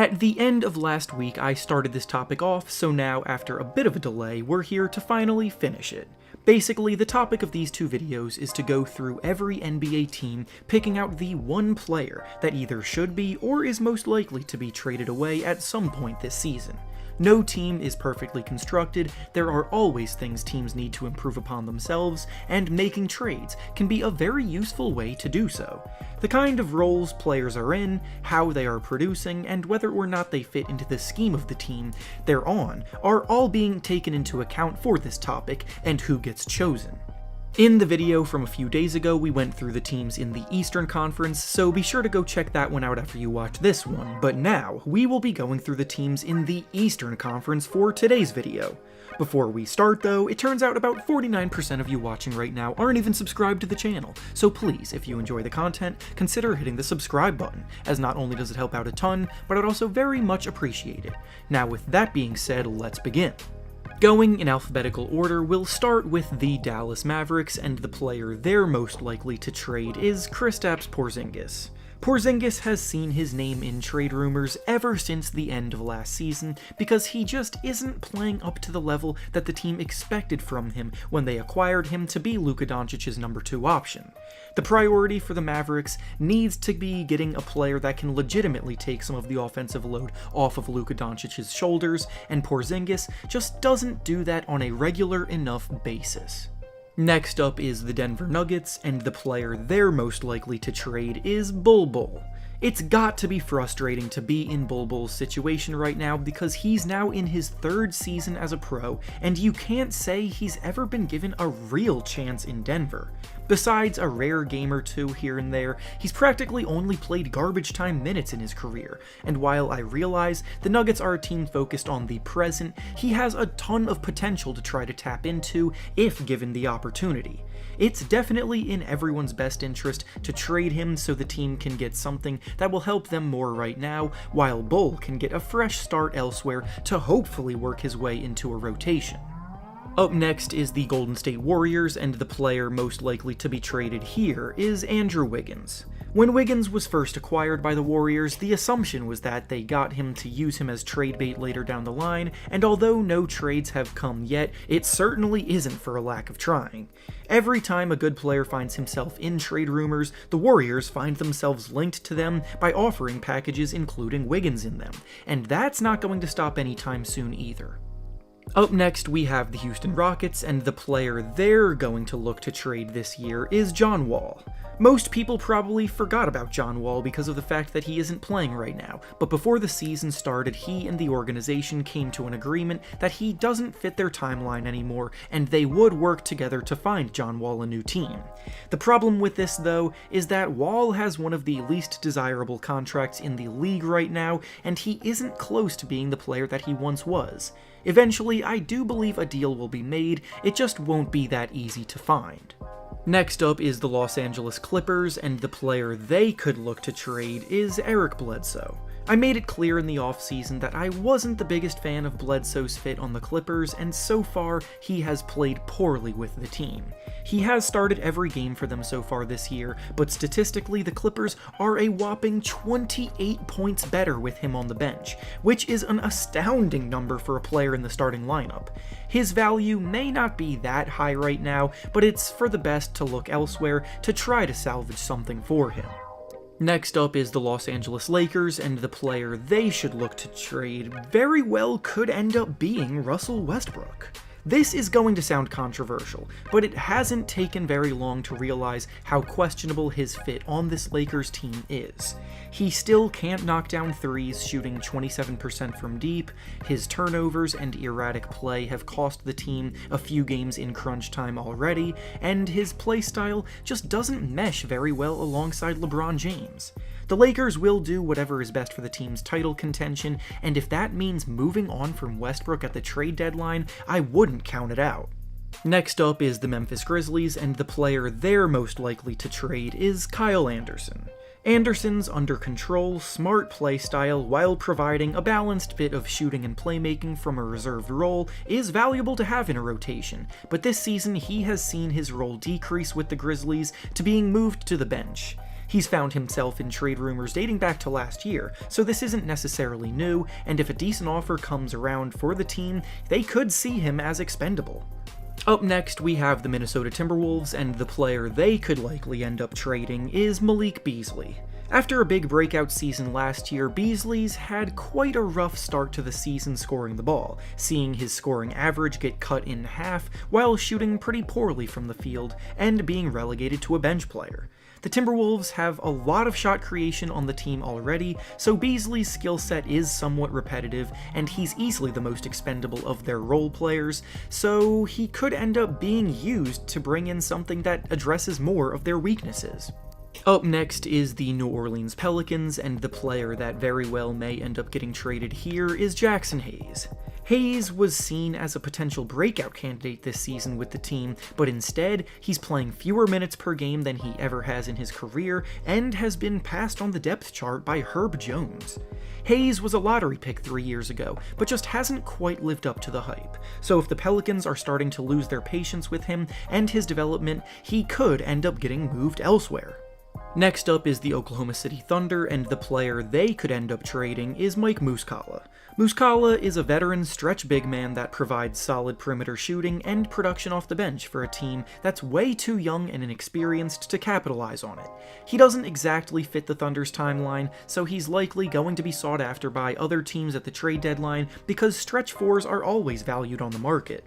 At the end of last week, I started this topic off, so now, after a bit of a delay, we're here to finally finish it. Basically, the topic of these two videos is to go through every NBA team, picking out the one player that either should be or is most likely to be traded away at some point this season. No team is perfectly constructed, there are always things teams need to improve upon themselves, and making trades can be a very useful way to do so. The kind of roles players are in, how they are producing, and whether or not they fit into the scheme of the team they're on are all being taken into account for this topic and who gets chosen. In the video from a few days ago, we went through the teams in the Eastern Conference, so be sure to go check that one out after you watch this one, but now, we will be going through the teams in the Eastern Conference for today's video. Before we start though, it turns out about 49% of you watching right now aren't even subscribed to the channel, so please, if you enjoy the content, consider hitting the subscribe button, as not only does it help out a ton, but I'd also very much appreciate it. Now with that being said, let's begin. Going in alphabetical order, we'll start with the Dallas Mavericks, and the player they're most likely to trade is Kristaps Porzingis. Porzingis has seen his name in trade rumors ever since the end of last season because he just isn't playing up to the level that the team expected from him when they acquired him to be Luka Doncic's number 2 option. The priority for the Mavericks needs to be getting a player that can legitimately take some of the offensive load off of Luka Doncic's shoulders, and Porzingis just doesn't do that on a regular enough basis. Next up is the Denver Nuggets, and the player they're most likely to trade is Bol Bol. It's got to be frustrating to be in Bol Bol's situation right now because he's now in his 3rd season as a pro, and you can't say he's ever been given a real chance in Denver. Besides a rare game or two here and there, he's practically only played garbage time minutes in his career, and while I realize the Nuggets are a team focused on the present, he has a ton of potential to try to tap into if given the opportunity. It's definitely in everyone's best interest to trade him so the team can get something that will help them more right now, while Bol can get a fresh start elsewhere to hopefully work his way into a rotation. Up next is the Golden State Warriors, and the player most likely to be traded here is Andrew Wiggins. When Wiggins was first acquired by the Warriors, the assumption was that they got him to use him as trade bait later down the line, and although no trades have come yet, it certainly isn't for a lack of trying. Every time a good player finds himself in trade rumors, the Warriors find themselves linked to them by offering packages including Wiggins in them, and that's not going to stop anytime soon either. Up next, we have the Houston Rockets, and the player they're going to look to trade this year is John Wall. Most people probably forgot about John Wall because of the fact that he isn't playing right now, but before the season started, he and the organization came to an agreement that he doesn't fit their timeline anymore, and they would work together to find John Wall a new team. The problem with this, though, is that Wall has one of the least desirable contracts in the league right now, and he isn't close to being the player that he once was. Eventually, I do believe a deal will be made, it just won't be that easy to find. Next up is the Los Angeles Clippers, and the player they could look to trade is Eric Bledsoe. I made it clear in the offseason that I wasn't the biggest fan of Bledsoe's fit on the Clippers, and so far, he has played poorly with the team. He has started every game for them so far this year, but statistically the Clippers are a whopping 28 points better with him on the bench, which is an astounding number for a player in the starting lineup. His value may not be that high right now, but it's for the best to look elsewhere to try to salvage something for him. Next up is the Los Angeles Lakers, and the player they should look to trade very well could end up being Russell Westbrook. This is going to sound controversial, but it hasn't taken very long to realize how questionable his fit on this Lakers team is. He still can't knock down threes, shooting 27% from deep, his turnovers and erratic play have cost the team a few games in crunch time already, and his playstyle just doesn't mesh very well alongside LeBron James. The Lakers will do whatever is best for the team's title contention, and if that means moving on from Westbrook at the trade deadline, I wouldn't count it out. Next up is the Memphis Grizzlies, and the player they're most likely to trade is Kyle Anderson. Anderson's under control, smart play style while providing a balanced bit of shooting and playmaking from a reserved role is valuable to have in a rotation, but this season he has seen his role decrease with the Grizzlies to being moved to the bench. He's found himself in trade rumors dating back to last year, so this isn't necessarily new, and if a decent offer comes around for the team, they could see him as expendable. Up next, we have the Minnesota Timberwolves, and the player they could likely end up trading is Malik Beasley. After a big breakout season last year, Beasley's had quite a rough start to the season scoring the ball, seeing his scoring average get cut in half while shooting pretty poorly from the field and being relegated to a bench player. The Timberwolves have a lot of shot creation on the team already, so Beasley's skill set is somewhat repetitive, and he's easily the most expendable of their role players, so he could end up being used to bring in something that addresses more of their weaknesses. Up next is the New Orleans Pelicans, and the player that very well may end up getting traded here is Jackson Hayes. Hayes was seen as a potential breakout candidate this season with the team, but instead, he's playing fewer minutes per game than he ever has in his career, and has been passed on the depth chart by Herb Jones. Hayes was a lottery pick 3 years ago, but just hasn't quite lived up to the hype, so if the Pelicans are starting to lose their patience with him and his development, he could end up getting moved elsewhere. Next up is the Oklahoma City Thunder, and the player they could end up trading is Mike Muscala. Muscala is a veteran stretch big man that provides solid perimeter shooting and production off the bench for a team that's way too young and inexperienced to capitalize on it. He doesn't exactly fit the Thunder's timeline, so he's likely going to be sought after by other teams at the trade deadline because stretch fours are always valued on the market.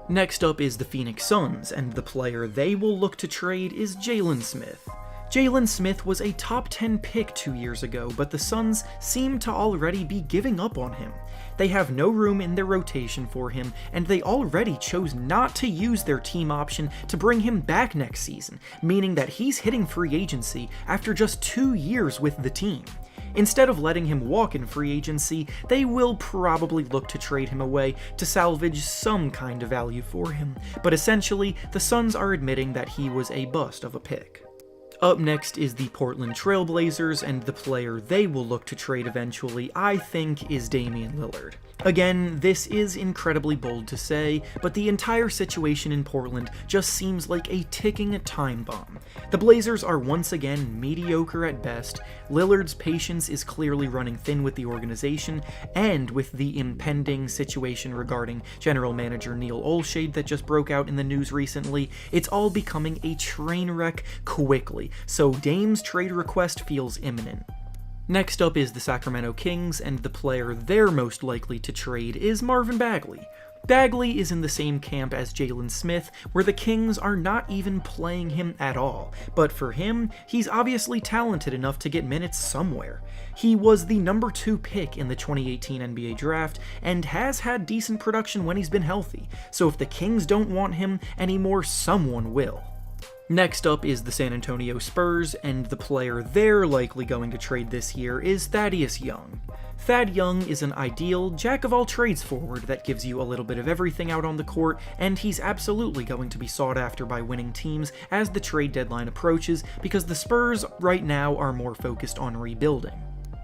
Next up is the Phoenix Suns, and the player they will look to trade is Jalen Smith. Jalen Smith was a top 10 pick 2 years ago, but the Suns seem to already be giving up on him. They have no room in their rotation for him, and they already chose not to use their team option to bring him back next season, meaning that he's hitting free agency after just 2 years with the team. Instead of letting him walk in free agency, they will probably look to trade him away to salvage some kind of value for him, but essentially, the Suns are admitting that he was a bust of a pick. Up next is the Portland Trail Blazers, and the player they will look to trade eventually, I think, is Damian Lillard. Again, this is incredibly bold to say, but the entire situation in Portland just seems like a ticking time bomb. The Blazers are once again mediocre at best, Lillard's patience is clearly running thin with the organization, and with the impending situation regarding general manager Neil Olshade that just broke out in the news recently, it's all becoming a train wreck quickly, so Dame's trade request feels imminent. Next up is the Sacramento Kings, and the player they're most likely to trade is Marvin Bagley. Bagley is in the same camp as Jalen Smith, where the Kings are not even playing him at all, but for him, he's obviously talented enough to get minutes somewhere. He was the number 2 pick in the 2018 NBA draft, and has had decent production when he's been healthy, so if the Kings don't want him anymore, someone will. Next up is the San Antonio Spurs, and the player they're likely going to trade this year is Thaddeus Young. Thad Young is an ideal jack-of-all-trades forward that gives you a little bit of everything out on the court, and he's absolutely going to be sought after by winning teams as the trade deadline approaches, because the Spurs right now are more focused on rebuilding.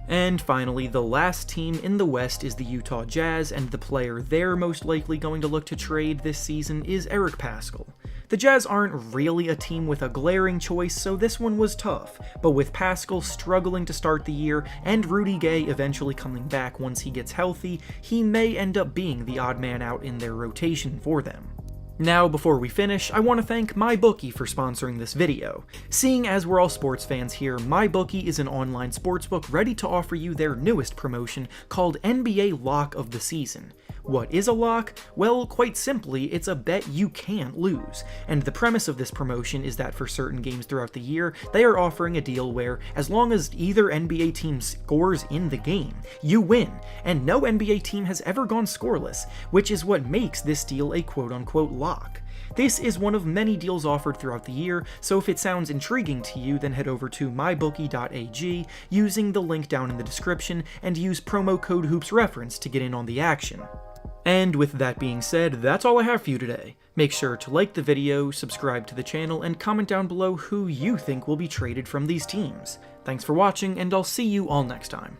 And finally, the last team in the West is the Utah Jazz, and the player they're most likely going to look to trade this season is Eric Paschall. The Jazz aren't really a team with a glaring choice, so this one was tough, but with Paschall struggling to start the year and Rudy Gay eventually coming back once he gets healthy, he may end up being the odd man out in their rotation for them. Now, before we finish, I want to thank MyBookie for sponsoring this video. Seeing as we're all sports fans here, MyBookie is an online sportsbook ready to offer you their newest promotion called NBA Lock of the Season. What is a lock? Well, quite simply, it's a bet you can't lose. And the premise of this promotion is that for certain games throughout the year, they are offering a deal where, as long as either NBA team scores in the game, you win, and no NBA team has ever gone scoreless, which is what makes this deal a quote-unquote lock. This is one of many deals offered throughout the year, so if it sounds intriguing to you, then head over to mybookie.ag using the link down in the description and use promo code HOOPSREFERENCE to get in on the action. And with that being said, that's all I have for you today. Make sure to like the video, subscribe to the channel, and comment down below who you think will be traded from these teams. Thanks for watching, and I'll see you all next time.